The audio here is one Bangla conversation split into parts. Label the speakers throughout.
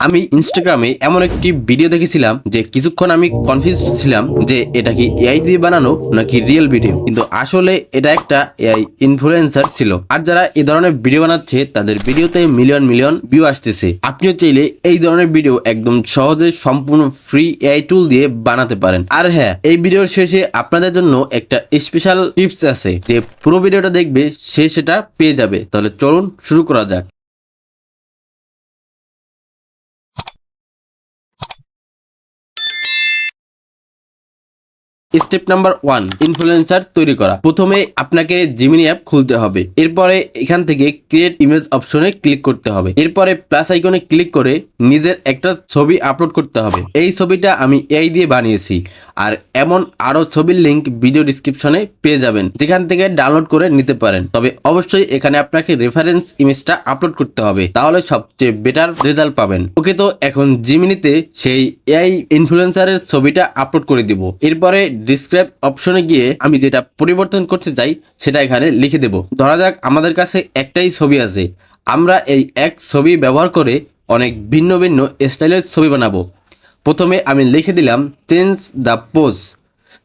Speaker 1: আমি ইনস্টাগ্রামে এমন একটি ভিডিও দেখেছিলাম যে কিছুক্ষণ আমি কনফিউজ ছিলাম যে এটা কি এআই দিয়ে বানানো নাকি রিয়েল ভিডিও, কিন্তু আসলে এটা একটা এআই ইনফ্লুয়েন্সার ছিল। আর যারা এই ধরনের ভিডিও বানাচ্ছে তাদের ভিডিওতে মিলিয়ন মিলিয়ন ভিউ আসতেছে। আপনিও চাইলে এই ধরনের ভিডিও একদম সহজে সম্পূর্ণ ফ্রি এআই টুল দিয়ে বানাতে পারেন। আর হ্যাঁ, এই ভিডিওর শেষে আপনাদের জন্য একটা স্পেশাল টিপস আছে, যে পুরো ভিডিওটা দেখবে সে সেটা পেয়ে যাবে। তাহলে চলুন শুরু করা যাক। স্টেপ নাম্বার 1, ইনফ্লুয়েন্সার তৈরি করা। প্রথমে আপনাকে জিমিনি অ্যাপ খুলতে হবে, এরপরে এখান থেকে ক্রিয়েট ইমেজ অপশনে ক্লিক করতে হবে, এরপরে প্লাস আইকনে ক্লিক করে নিজের একটা ছবি আপলোড করতে হবে। এই ছবিটা আমি এআই দিয়ে বানিয়েছি, আর এমন আরো ছবির লিংক ভিডিও ডিসক্রিপশনে পেয়ে যাবেন, যেখান থেকে ডাউনলোড করে নিতে পারেন। তবে অবশ্যই এখানে আপনাকে রেফারেন্স ইমেজটা আপলোড করতে হবে, তাহলে সবচেয়ে বেটার রেজাল্ট পাবেন। ওকে, তো এখন জিমিনিতে সেই এআই ইনফ্লুয়েন্সারের ছবিটা আপলোড করে দিব। এরপরে ডিসক্রাইব অপশনে গিয়ে আমি যেটা পরিবর্তন করতে চাই সেটা এখানে লিখে দেব। ধরা যাক আমাদের কাছে একটাই ছবি আছে, আমরা এই এক ছবি ব্যবহার করে অনেক ভিন্ন ভিন্ন স্টাইলের ছবি বানাবো। প্রথমে আমি লিখে দিলাম চেঞ্জ দ্য পোজ,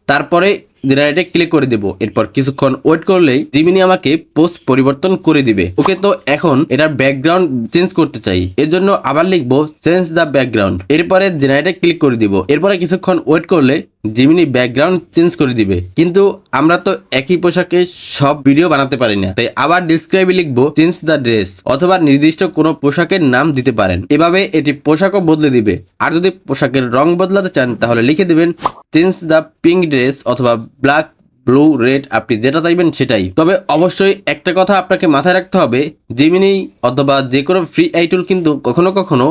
Speaker 1: তারপরে জেনারেটে ক্লিক করে দেব। এরপর কিছুক্ষণ ওয়েট করলেই জিমিনি আমাকে পোস্ট পরিবর্তন করে দিবে। ওকে, তো এখন এটার ব্যাকগ্রাউন্ড চেঞ্জ করতে চাই, এর জন্য আবার লিখবো চেঞ্জ দ্য ব্যাকগ্রাউন্ড, এরপরে জেনারেটে ক্লিক করে দিব। এরপরে কিছুক্ষণ ওয়েট করলে জিমিনি ব্যাকগ্রাউন্ড চেঞ্জ করে দিবে। কিন্তু আমরা তো একই পোশাকে সব ভিডিও বানাতে পারি না, তাই আবার ডিসক্রাইবে লিখবো চেঞ্জ দ্য ড্রেস, অথবা নির্দিষ্ট কোনো পোশাকের নাম দিতে পারেন। এভাবে এটি পোশাকও বদলে দিবে। আর যদি পোশাকের রং বদলাতে চান তাহলে লিখে দিবেন চেঞ্জ দ্য পিঙ্ক ড্রেস, অথবা ব্ল্যাক, ব্লু, রেড, আপনি যেটা চাইবেন সেটাই। তবে অবশ্যই একটা কথা আপনাকে মাথায় রাখতে হবে, জিমিনি অথবা যে কোনো ফ্রি এআই টুল কিন্তু কখনো কখনো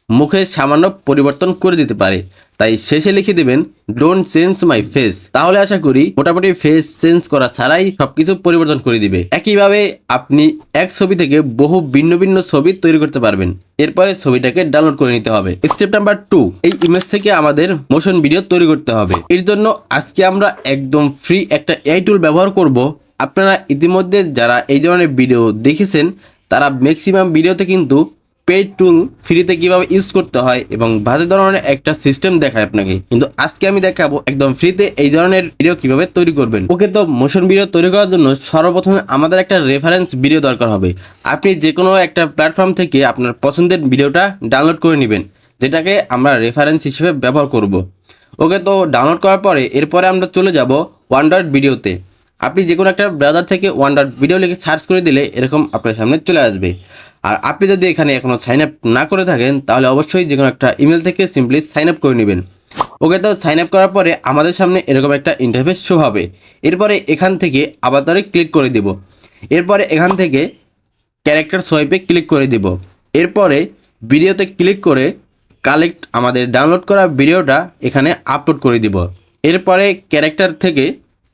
Speaker 1: মুখের সামান্য পরিবর্তন করে দিতে পারে, তাই শেষে লিখে দেবেন ডোন্ট চেঞ্জ মাই ফেস। তাহলে আশা করি মোটামুটি ফেস চেঞ্জ করা ছাড়াই সবকিছু পরিবর্তন করে দিবে। একইভাবে আপনি এক ছবি থেকে বহু ভিন্ন ভিন্ন ছবি তৈরি করতে পারবেন। এরপরে ছবিটাকে ডাউনলোড করে নিতে হবে। স্টেপ নাম্বার 2, এই ইমেজ থেকে আমাদের মোশন ভিডিও তৈরি করতে হবে। এর জন্য আজকে আমরা একদম ফ্রি একটা এআই টুল ব্যবহার করব। আপনারা ইতিমধ্যে যারা এই ধরনের ভিডিও দেখেছেন তারা ম্যাক্সিমাম ভিডিওতে কিন্তু পেইড টুল ফ্রিতে কিভাবে ইউজ করতে হয় এবং বাজে ধরনের একটা সিস্টেম দেখায় আপনাকে, কিন্তু আজকে আমি দেখাবো একদম ফ্রিতে এই ধরনের ভিডিও কিভাবে তৈরি করবেন। ওকে, তো মোশন ভিডিও তৈরি করার জন্য সর্বপ্রথমে আমাদের একটা রেফারেন্স ভিডিও দরকার হবে। আপনি যে কোনো একটা প্ল্যাটফর্ম থেকে আপনার পছন্দের ভিডিওটা ডাউনলোড করে নেবেন, যেটাকে আমরা রেফারেন্স হিসেবে ব্যবহার করব। ওকে, তো ডাউনলোড করার পরে এরপরে আমরা চলে যাব ওয়ান্ডার ভিডিওতে। আপনি যে কোনো একটা ব্রাউজার থেকে ওয়ান্ডার ভিডিও লিখে সার্চ করে দিলে এরকম আপনার সামনে চলে আসবে। আর আপনি যদি এখানে এখনও সাইন আপ না করে থাকেন তাহলে অবশ্যই যে কোনো একটা ইমেল থেকে সিম্পলি সাইন আপ করে নেবেন। ওকে, তো সাইন আপ করার পরে আমাদের সামনে এরকম একটা ইন্টারফেস শো হবে। এরপরে এখান থেকে আবাতারে ক্লিক করে দেব। এরপরে এখান থেকে ক্যারেক্টার সোয়াইপে ক্লিক করে দেব। এরপরে ভিডিওতে ক্লিক করে কালেক্ট আমাদের ডাউনলোড করা ভিডিওটা এখানে আপলোড করে দিব। এরপরে ক্যারেক্টার থেকে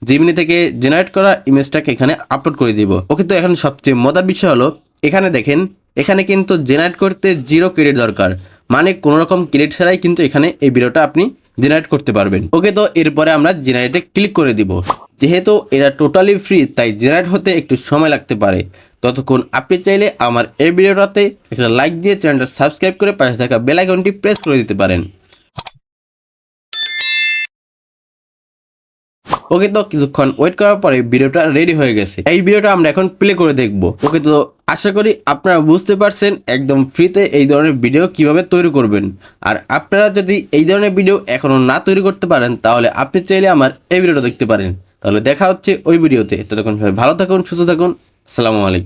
Speaker 1: জিমিনি থেকে জেনারেট করা ইমেজটাকে এখানে আপলোড করে দিব। ওকে, তো এখন সবচেয়ে মজার বিষয় হলো এখানে দেখেন, এখানে কিন্তু জেনারেট করতে 0 ক্রেডিট দরকার, মানে কোনো রকম ক্রেডিট ছাড়াই কিন্তু এখানে এই ভিডিওটা আপনি জেনারেট করতে পারবেন। ওকে, তো এরপরে আমরা জেনারেটে ক্লিক করে দিব। যেহেতু এটা টোটালি ফ্রি তাই জেনারেট হতে একটু সময় লাগতে পারে। ততক্ষণ আপনি চাইলে আমার এই ভিডিওটাতে একটা লাইক দিয়ে চ্যানেলটা সাবস্ক্রাইব করে পাশে থাকা বেল আইকনটি প্রেস করে দিতে পারেন। ওকে, তো কিছুক্ষণ ওয়েট করার পরে ভিডিওটা রেডি হয়ে গেছে। এই ভিডিওটা আমরা এখন প্লে করে দেখব। ওকে, তো আশা করি আপনারা বুঝতে পারছেন একদম ফ্রিতে এই ধরনের ভিডিও কিভাবে তৈরি করবেন। আর আপনারা যদি এই ধরনের ভিডিও এখনো না তৈরি করতে পারেন তাহলে আপনি চাইলে আমার এই ভিডিওটা দেখতে পারেন। তাহলে দেখা হচ্ছে ওই ভিডিওতে। ততক্ষণ ভালো থাকুন, সুস্থ থাকুন। আসসালামু আলাইকুম।